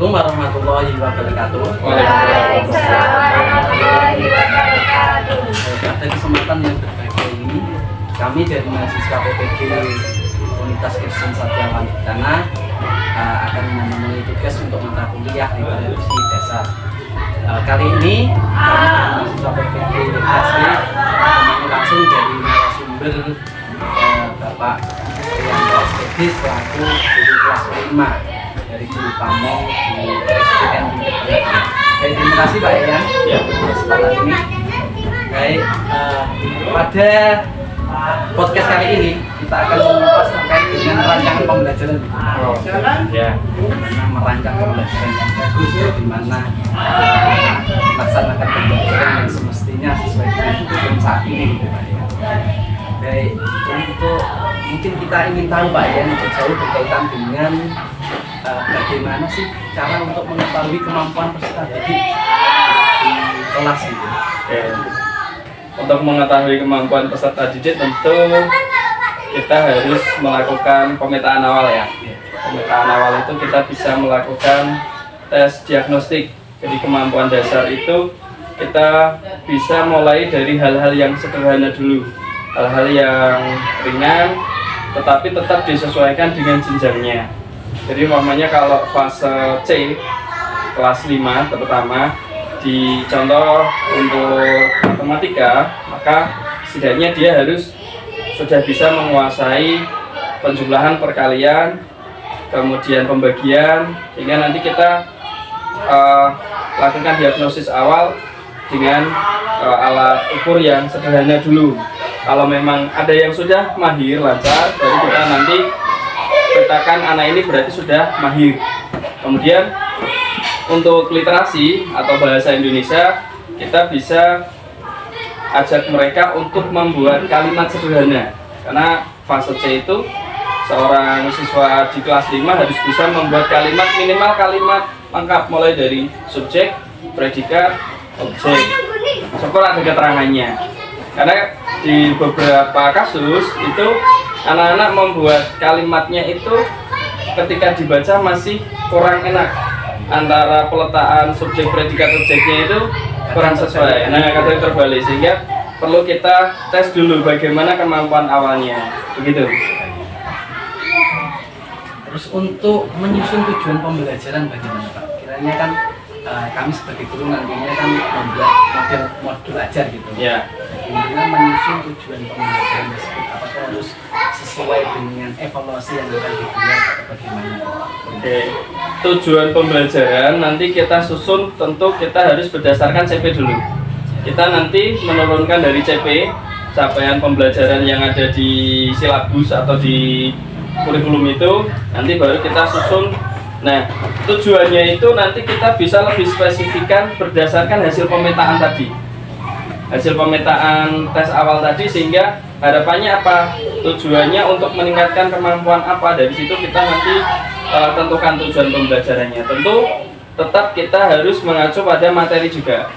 Assalamualaikum warahmatullahi wabarakatuh. Waalaikumsalam warahmatullahi wabarakatuh. Pada kesempatan yang berbahagia ini, kami dari mahasiswa PPG Komunitas Kristen Satiawan Kencana akan memenuhi tugas untuk mata kuliah di Televisi Dasar. Kali ini mahasiswa PPG Komunitas langsung dari narasumber Bapak Rianto Spedis selaku guru kelas 5 dari Guru Pamong di SDN Tingkat. Baik, terima kasih Pak Ian untuk kesempatan ini. Baik, pada podcast kali ini kita akan membahas terkait dengan rancangan pembelajaran. Bagaimana merancang pembelajaran yang bagus, bagaimana melaksanakan pembelajaran yang semestinya sesuai dengan kurikulum saat ini. Baik, untuk mungkin kita ingin tahu Pak Ian lebih jauh berkaitan dengan bagaimana sih cara untuk mengetahui kemampuan peserta didik di kelas itu. Untuk mengetahui kemampuan peserta didik tentu kita harus melakukan pemetaan awal ya. Pemetaan awal itu kita bisa melakukan tes diagnostik. Jadi kemampuan dasar itu kita bisa mulai dari hal-hal yang sederhana dulu, hal-hal yang ringan tetapi tetap disesuaikan dengan jenjangnya. Jadi umpamanya kalau fase C kelas 5 terutama di contoh untuk matematika, maka setidaknya dia harus sudah bisa menguasai penjumlahan perkalian, kemudian pembagian, sehingga nanti kita lakukan diagnosis awal dengan alat ukur yang sederhana dulu. Kalau memang ada yang sudah mahir lancar, baru kita nanti katakan anak ini berarti sudah mahir. Kemudian untuk literasi atau bahasa Indonesia, kita bisa ajak mereka untuk membuat kalimat sederhana. Karena fase C itu seorang siswa di kelas 5 harus bisa membuat kalimat, minimal kalimat lengkap mulai dari subjek, predikat, objek. Syukur ada keterangannya. Karena di beberapa kasus itu anak-anak membuat kalimatnya itu ketika dibaca masih kurang enak, antara peletaan subjek predikat objeknya itu kurang sesuai. Nah, kadang terbalik, sehingga perlu kita tes dulu bagaimana kemampuan awalnya, begitu. Terus untuk menyusun tujuan pembelajaran bagaimana Pak? Kiranya kan kami sebagai guru nantinya kan membuat modul ajar gitu. Ya. Bagaimana menyusun tujuan pembelajaran tersebut? Apakah harus sesuai dengan evaluasi yang akan dibuat atau bagaimana? Oke. Tujuan pembelajaran nanti kita susun, tentu kita harus berdasarkan CP dulu. Kita nanti menurunkan dari CP capaian pembelajaran yang ada di silabus atau di kurikulum itu, nanti baru kita susun. Nah, tujuannya itu nanti kita bisa lebih spesifikkan berdasarkan hasil pemetaan tadi, hasil pemetaan tes awal tadi, sehingga harapannya apa, tujuannya untuk meningkatkan kemampuan apa. Dari situ kita nanti tentukan tujuan pembelajarannya. Tentu tetap kita harus mengacu pada materi juga.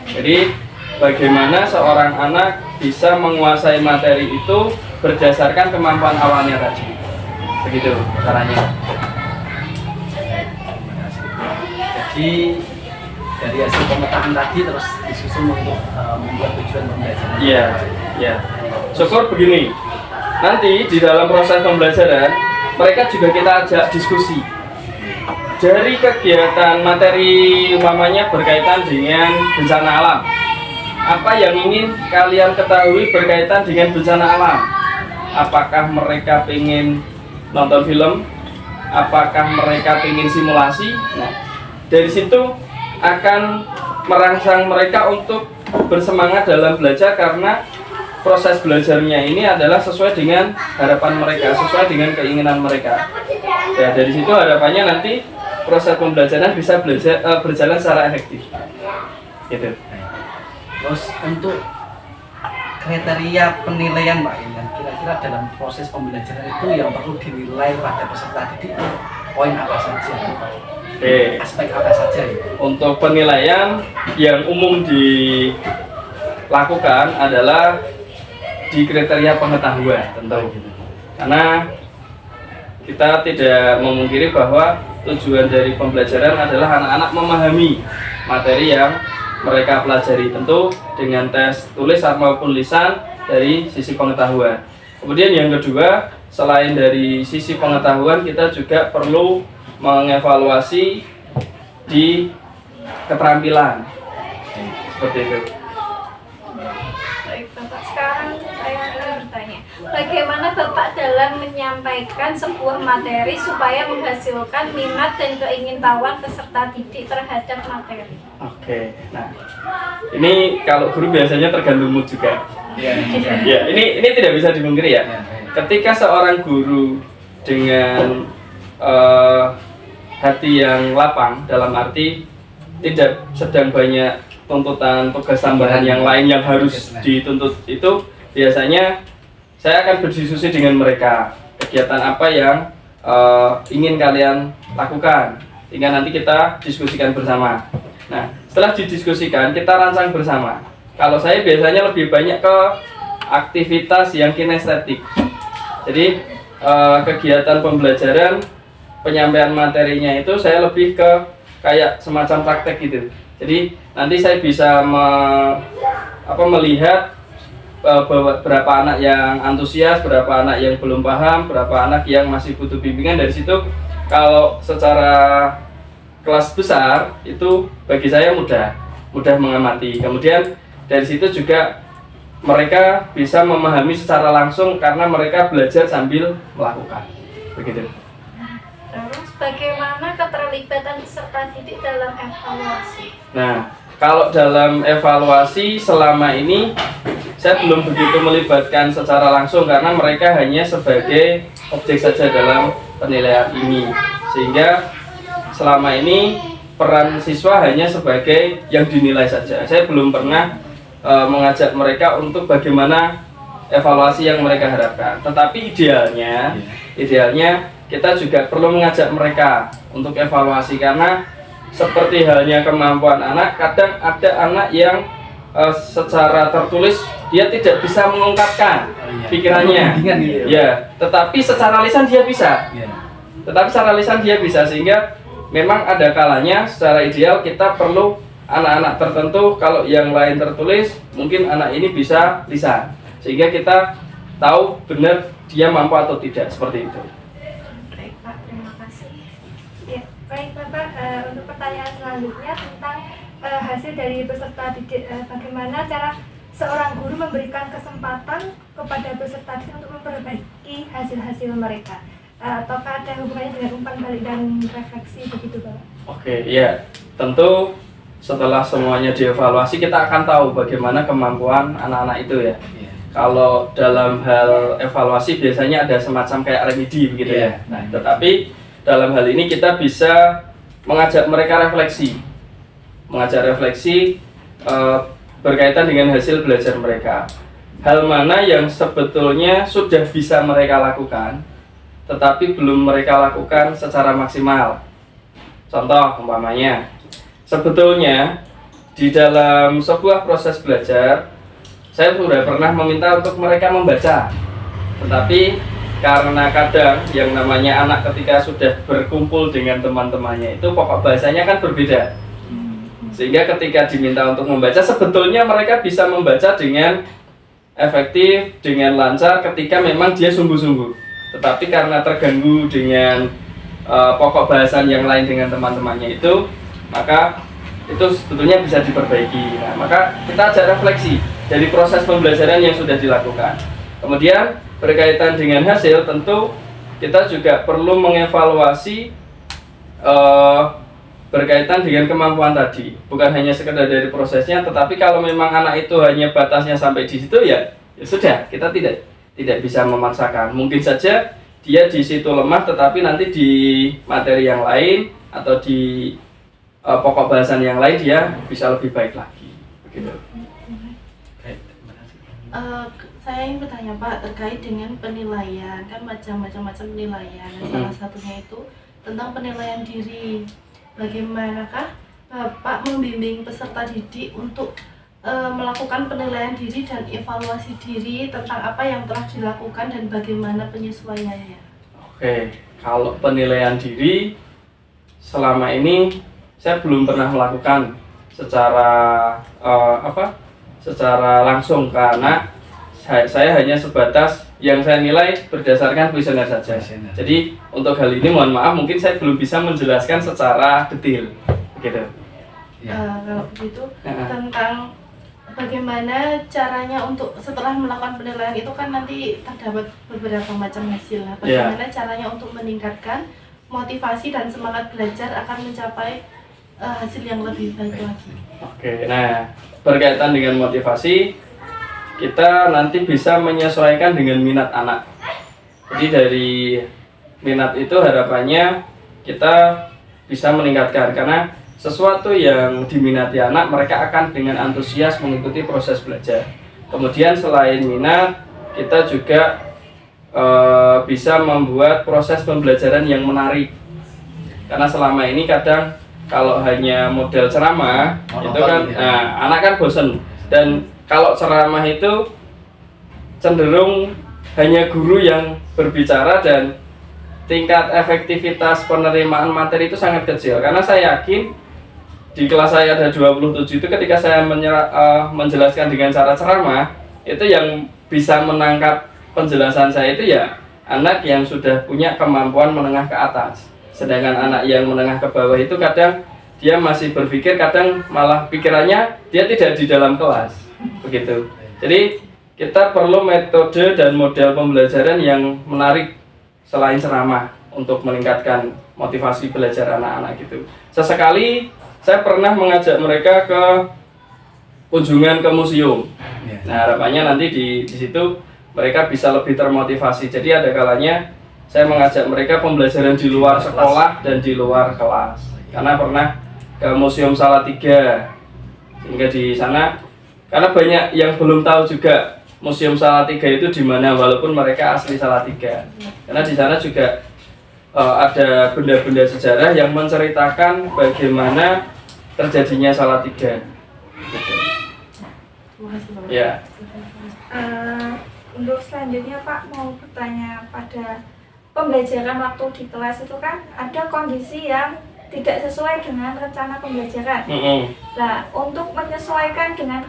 Jadi bagaimana seorang anak bisa menguasai materi itu berdasarkan kemampuan awalnya tadi, begitu caranya. Jadi dari hasil pemetaan tadi terus disusun untuk membuat tujuan pembelajaran. Iya, iya. Syukur begini, nanti di dalam proses pembelajaran mereka juga kita ajak diskusi. Dari kegiatan materi umpamanya berkaitan dengan bencana alam, apa yang ingin kalian ketahui berkaitan dengan bencana alam? Apakah mereka ingin nonton film? Apakah mereka ingin simulasi? Nah, dari situ akan merangsang mereka untuk bersemangat dalam belajar, karena proses belajarnya ini adalah sesuai dengan harapan mereka, sesuai dengan keinginan mereka. Ya, dari situ harapannya nanti proses pembelajaran bisa berjalan secara efektif. Gitu. Terus untuk kriteria penilaian Pak Ian, kira-kira dalam proses pembelajaran itu yang perlu dinilai pada peserta didik poin apa saja? Aspek apa saja ya? Untuk penilaian yang umum dilakukan adalah di kriteria pengetahuan tentu, karena kita tidak memungkiri bahwa tujuan dari pembelajaran adalah anak-anak memahami materi yang mereka pelajari, tentu dengan tes tulis maupun lisan dari sisi pengetahuan. Kemudian yang kedua, selain dari sisi pengetahuan, kita juga perlu mengevaluasi di keterampilan. Seperti itu. Baik Bapak, sekarang saya ingin bertanya, bagaimana Bapak dalam menyampaikan sebuah materi supaya menghasilkan minat dan keingintahuan peserta didik terhadap materi? Oke, nah ini kalau guru biasanya tergantung mood juga. Ya, Ya, ini tidak bisa dipungkiri ya. Ketika seorang guru dengan hati yang lapang, dalam arti tidak sedang banyak tuntutan tugas tambahan yang lain yang harus dituntut, itu biasanya saya akan berdiskusi dengan mereka kegiatan apa yang ingin kalian lakukan, hingga nanti kita diskusikan bersama. Nah, setelah didiskusikan kita rancang bersama. Kalau saya biasanya lebih banyak ke aktivitas yang kinestetik. Jadi kegiatan pembelajaran, penyampaian materinya itu saya lebih ke kayak semacam praktek gitu. Jadi nanti saya bisa melihat berapa anak yang antusias, berapa anak yang belum paham, berapa anak yang masih butuh bimbingan. Dari situ kalau secara kelas besar itu bagi saya mudah mengamati. Kemudian dari situ juga mereka bisa memahami secara langsung karena mereka belajar sambil melakukan. Begitu. Terus bagaimana keterlibatan peserta didik dalam evaluasi? Nah, kalau dalam evaluasi selama ini saya belum begitu melibatkan secara langsung karena mereka hanya sebagai objek saja dalam penilaian ini. Sehingga selama ini peran siswa hanya sebagai yang dinilai saja. Saya belum pernah mengajak mereka untuk bagaimana evaluasi yang mereka harapkan. Tetapi idealnya kita juga perlu mengajak mereka untuk evaluasi, karena seperti halnya kemampuan anak, kadang ada anak yang secara tertulis dia tidak bisa mengungkapkan pikirannya, ya, tetapi secara lisan dia bisa, sehingga memang ada kalanya secara ideal kita perlu anak-anak tertentu, kalau yang lain tertulis, mungkin anak ini bisa lisan, sehingga kita tahu benar dia mampu atau tidak, seperti itu. Baik Bapak, untuk pertanyaan selanjutnya tentang hasil dari peserta didik, bagaimana cara seorang guru memberikan kesempatan kepada peserta didik untuk memperbaiki hasil-hasil mereka, ataukah ada hubungannya dengan umpan balik dan refleksi begitu Bapak? Oke, ya, tentu setelah semuanya dievaluasi kita akan tahu bagaimana kemampuan anak-anak itu ya. Kalau dalam hal evaluasi biasanya ada semacam kayak remedi begitu ya. Nah, tetapi dalam hal ini kita bisa mengajak mereka refleksi, berkaitan dengan hasil belajar mereka. Hal mana yang sebetulnya sudah bisa mereka lakukan, tetapi belum mereka lakukan secara maksimal. Contoh umpamanya, sebetulnya di dalam sebuah proses belajar, saya sudah pernah meminta untuk mereka membaca, tetapi karena kadang yang namanya anak ketika sudah berkumpul dengan teman-temannya itu pokok bahasanya kan berbeda, sehingga ketika diminta untuk membaca sebetulnya mereka bisa membaca dengan efektif, dengan lancar ketika memang dia sungguh-sungguh, tetapi karena terganggu dengan pokok bahasan yang lain dengan teman-temannya itu, maka itu sebetulnya bisa diperbaiki. Nah, maka kita ajak refleksi dari proses pembelajaran yang sudah dilakukan. Kemudian berkaitan dengan hasil, tentu kita juga perlu mengevaluasi berkaitan dengan kemampuan tadi. Bukan hanya sekedar dari prosesnya, tetapi kalau memang anak itu hanya batasnya sampai di situ, ya sudah, kita tidak bisa memaksakan. Mungkin saja dia di situ lemah, tetapi nanti di materi yang lain atau di pokok bahasan yang lain dia bisa lebih baik lagi. Begitu. Saya ingin bertanya Pak terkait dengan penilaian, kan macam-macam penilaian. Salah satunya itu tentang penilaian diri. Bagaimanakah Bapak membimbing peserta didik untuk melakukan penilaian diri dan evaluasi diri tentang apa yang telah dilakukan dan bagaimana penyesuaiannya? Oke, kalau penilaian diri selama ini saya belum pernah melakukan secara secara langsung, karena saya hanya sebatas yang saya nilai berdasarkan kuesioner saja. Kuesioner. Jadi untuk hal ini mohon maaf, mungkin saya belum bisa menjelaskan secara detail begitu. Ya. Kalau begitu Ya. tentang bagaimana caranya untuk setelah melakukan penilaian itu kan nanti terdapat beberapa macam hasil. Bagaimana caranya untuk meningkatkan motivasi dan semangat belajar akan mencapai hasil yang lebih baik lagi. Oke, nah berkaitan dengan motivasi, kita nanti bisa menyesuaikan dengan minat anak. Jadi dari minat itu harapannya kita bisa meningkatkan, karena sesuatu yang diminati anak, mereka akan dengan antusias mengikuti proses belajar. Kemudian selain minat, kita juga bisa membuat proses pembelajaran yang menarik. Karena selama ini kadang kalau hanya model ceramah Monoton itu kan, gitu. nah, anak kan bosen. Dan kalau ceramah itu cenderung hanya guru yang berbicara dan tingkat efektivitas penerimaan materi itu sangat kecil. Karena saya yakin di kelas saya ada 27 itu, ketika saya menjelaskan dengan cara ceramah, itu yang bisa menangkap penjelasan saya itu ya anak yang sudah punya kemampuan menengah ke atas. Sedangkan anak yang menengah ke bawah itu kadang dia masih berpikir, kadang malah pikirannya dia tidak di dalam kelas. Begitu. Jadi kita perlu metode dan model pembelajaran yang menarik selain ceramah untuk meningkatkan motivasi belajar anak-anak gitu. Sesekali saya pernah mengajak mereka ke kunjungan ke museum. Ya. Nah, harapannya nanti di situ mereka bisa lebih termotivasi. Jadi ada kalanya saya mengajak mereka pembelajaran di luar sekolah dan di luar kelas. Karena pernah ke Museum Salatiga, sehingga di sana, karena banyak yang belum tahu juga Museum Salatiga itu di mana, walaupun mereka asli Salatiga. Karena di sana juga ada benda-benda sejarah yang menceritakan bagaimana terjadinya Salatiga. Terima kasih Bapak. Ya. Untuk selanjutnya Pak mau bertanya, pada pembelajaran waktu di kelas itu kan ada kondisi yang tidak sesuai dengan rencana pembelajaran. Nah, untuk menyesuaikan dengan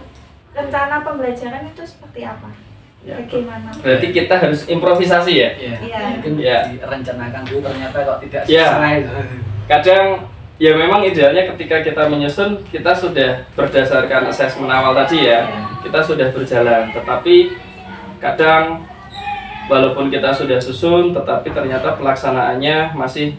rencana pembelajaran itu seperti apa? Ya. Bagaimana? Berarti kita harus improvisasi ya. Iya. Mungkin Ya. direncanakan dulu, ternyata kok tidak Ya. sesuai. Kadang ya memang idealnya ketika kita menyusun, kita sudah berdasarkan asesmen awal tadi ya, kita sudah berjalan. Tetapi kadang walaupun kita sudah susun, tetapi ternyata pelaksanaannya masih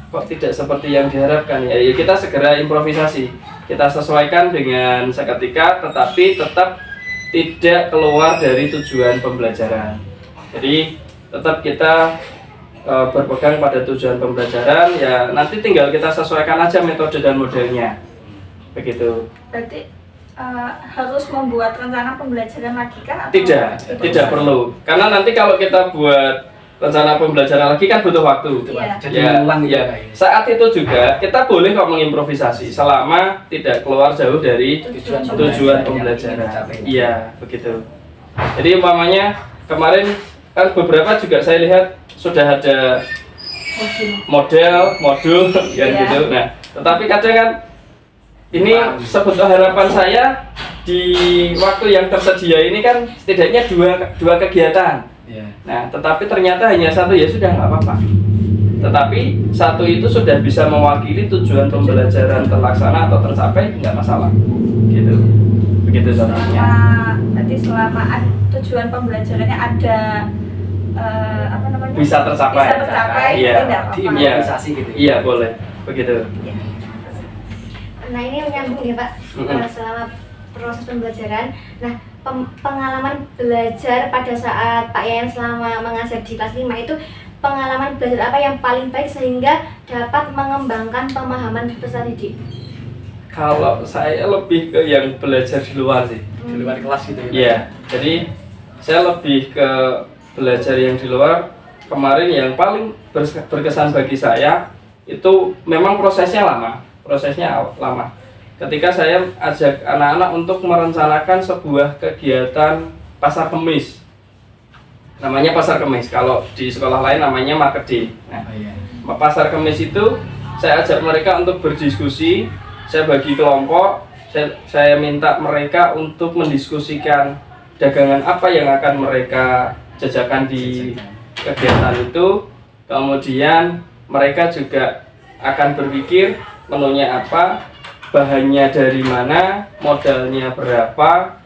kok tidak seperti yang diharapkan ya. Ya kita segera improvisasi, kita sesuaikan dengan seketika, tetapi tetap tidak keluar dari tujuan pembelajaran. Jadi tetap kita berpegang pada tujuan pembelajaran, ya nanti tinggal kita sesuaikan aja metode dan modelnya. Begitu. Berarti harus membuat rencana pembelajaran lagi kan? Atau Tidak perlu. Karena nanti kalau kita buat rencana pembelajaran lagi kan butuh waktu. Iya. Jadi Ya, mengulang gitu ya. Pak, ya. Saat itu juga kita boleh kok mengimprovisasi selama tidak keluar jauh dari tujuan pembelajaran. Iya, begitu. Jadi umpamanya kemarin kan beberapa juga saya lihat sudah ada modul yang Iya. gitu. Nah, tetapi kadang kan ini sebetulnya harapan saya di waktu yang tersedia ini kan setidaknya dua kegiatan. Ya. Nah, tetapi ternyata hanya satu, ya sudah nggak apa-apa. Tetapi satu itu sudah bisa mewakili tujuan pembelajaran terlaksana atau tercapai, nggak masalah. Gitu. Begitu contohnya. Berarti selama tujuan pembelajarannya ada Bisa tercapai. Bisa tercapai, Iya. tidak apa-apa. Diimprovisasi gitu. Iya, boleh. Begitu. Nah ini menyambung ya Pak, Mm-mm. selama proses pembelajaran. Nah pengalaman belajar pada saat Pak Yayan selama mengajar di kelas 5 itu, pengalaman belajar apa yang paling baik sehingga dapat mengembangkan pemahaman peserta didik? Kalau saya lebih ke yang belajar di luar sih. Di luar kelas gitu ya. Iya, jadi saya lebih ke belajar yang di luar. Kemarin yang paling berkesan bagi saya itu memang prosesnya lama. Ketika saya ajak anak-anak untuk merencanakan sebuah kegiatan pasar kemis. Namanya pasar kemis. Kalau di sekolah lain namanya market day. Nah, Oh, iya. pasar kemis itu saya ajak mereka untuk berdiskusi, saya bagi kelompok, saya minta mereka untuk mendiskusikan dagangan apa yang akan mereka jajakan di kegiatan itu. Kemudian mereka juga akan berpikir menunya apa, bahannya dari mana, modalnya berapa,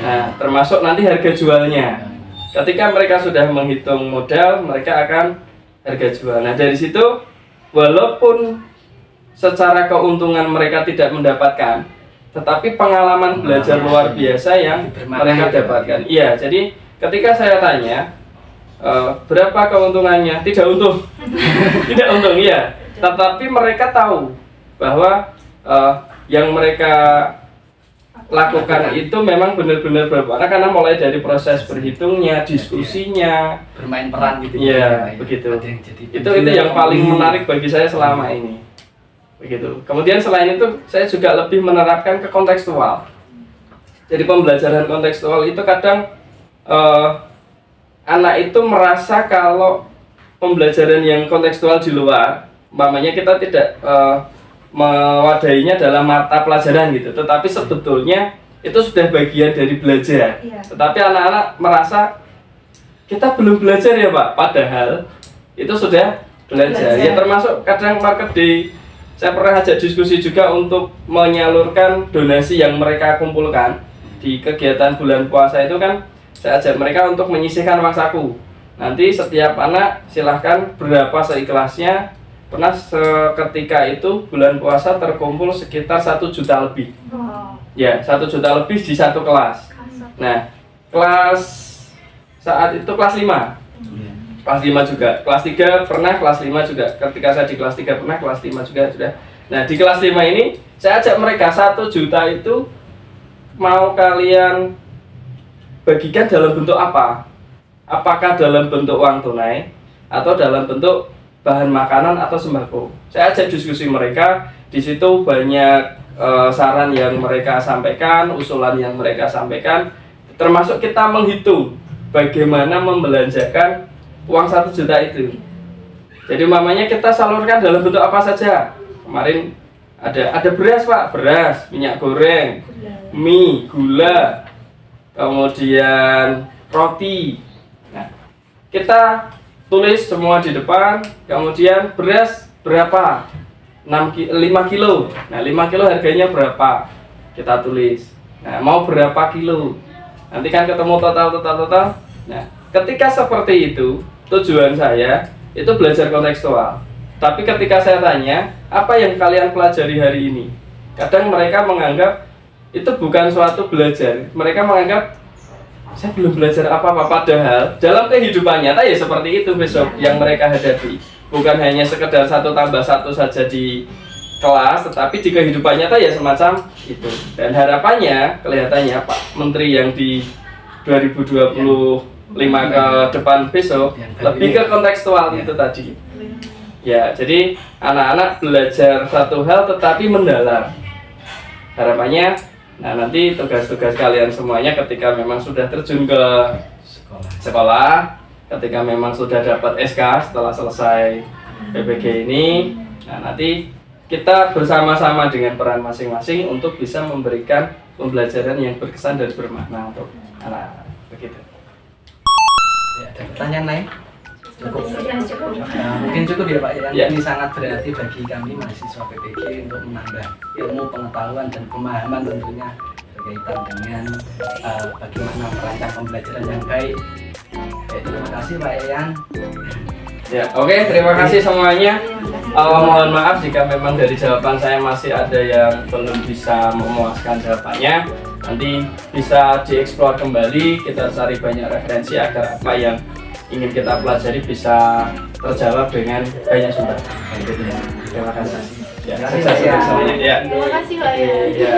nah termasuk nanti harga jualnya. Ketika mereka sudah menghitung modal, mereka akan harga jual. Nah dari situ, walaupun secara keuntungan mereka tidak mendapatkan, tetapi pengalaman belajar luar biasa yang mereka dapatkan. Iya, jadi ketika saya tanya berapa keuntungannya, tidak untung, tidak untung, iya. Tetapi mereka tahu bahwa yang mereka lakukan itu memang benar-benar bermakna karena mulai dari proses berhitungnya, diskusinya, bermain peran gitu. Iya, begitu. Itu yang paling menarik bagi saya selama ini. Begitu. Kemudian selain itu saya juga lebih menerapkan ke kontekstual. Jadi pembelajaran kontekstual itu kadang anak itu merasa kalau pembelajaran yang kontekstual di luar, umpamanya kita tidak mewadahinya dalam mata pelajaran gitu, tetapi sebetulnya itu sudah bagian dari belajar. Tetapi anak-anak merasa kita belum belajar ya Pak, padahal itu sudah belajar. Ya termasuk kadang marketing. Saya pernah ajak diskusi juga untuk menyalurkan donasi yang mereka kumpulkan di kegiatan bulan puasa itu kan, saya ajak mereka untuk menyisihkan uang saku. Nanti setiap anak silahkan berapa seikhlasnya. Pernah seketika itu bulan puasa terkumpul sekitar 1 juta lebih. Ya, 1 juta lebih di satu kelas. Nah, kelas saat itu kelas 5. Kelas 5 juga, kelas 3 pernah, kelas 5 juga. Ketika saya di kelas 3 pernah, kelas 5 juga sudah. Nah, di kelas 5 ini saya ajak mereka 1 juta itu mau kalian bagikan dalam bentuk apa? Apakah dalam bentuk uang tunai atau dalam bentuk bahan makanan atau sembako? Saya ajak diskusi mereka, di situ banyak saran yang mereka sampaikan, usulan yang mereka sampaikan, termasuk kita menghitung bagaimana membelanjakan uang 1 juta itu. Jadi mamanya kita salurkan dalam bentuk apa saja. Kemarin ada beras Pak, beras, minyak goreng, mie, gula, kemudian roti. Nah, kita tulis semua di depan, kemudian beras berapa? 5 kilo. Nah, 5 kilo harganya berapa? Kita tulis. Nah, mau berapa kilo? Nanti kan ketemu total. Nah, ketika seperti itu, tujuan saya itu belajar kontekstual. Tapi ketika saya tanya, apa yang kalian pelajari hari ini? Kadang mereka menganggap itu bukan suatu belajar. Mereka menganggap saya belum belajar apa-apa, padahal dalam kehidupan nyata ya seperti itu besok yang mereka hadapi. Bukan hanya sekedar 1 tambah 1 saja di kelas, tetapi di kehidupan nyata ya semacam itu. Dan harapannya kelihatannya Pak Menteri yang di 2025 ke depan besok lebih ke kontekstual itu tadi. Ya, jadi anak-anak belajar satu hal tetapi mendalam. Harapannya, nah nanti tugas-tugas kalian semuanya ketika memang sudah terjun ke sekolah, ketika memang sudah dapat SK setelah selesai PPG ini, nah nanti kita bersama-sama dengan peran masing-masing untuk bisa memberikan pembelajaran yang berkesan dan bermakna untuk anak-anak. Begitu. Ya, ada pertanyaan lain? Cukup. Cukup. Nah, mungkin cukup ya Pak. Ya. Ini sangat berarti bagi kami mahasiswa PPG untuk menambah ilmu, pengetahuan dan pemahaman tentunya berkaitan dengan bagaimana merancang pembelajaran yang baik. Ya, terima kasih Pak Yan. Ya, oke, terima kasih semuanya. Mohon maaf jika memang dari jawaban saya masih ada yang belum bisa memuaskan jawabannya. Nanti bisa dieksplor kembali, kita cari banyak referensi agar apa yang ingin kita pelajari bisa terjawab dengan banyak sumber. Terima kasih. Ya, sukses untuk semuanya. Ya. Terima kasih Pak ya. Ya.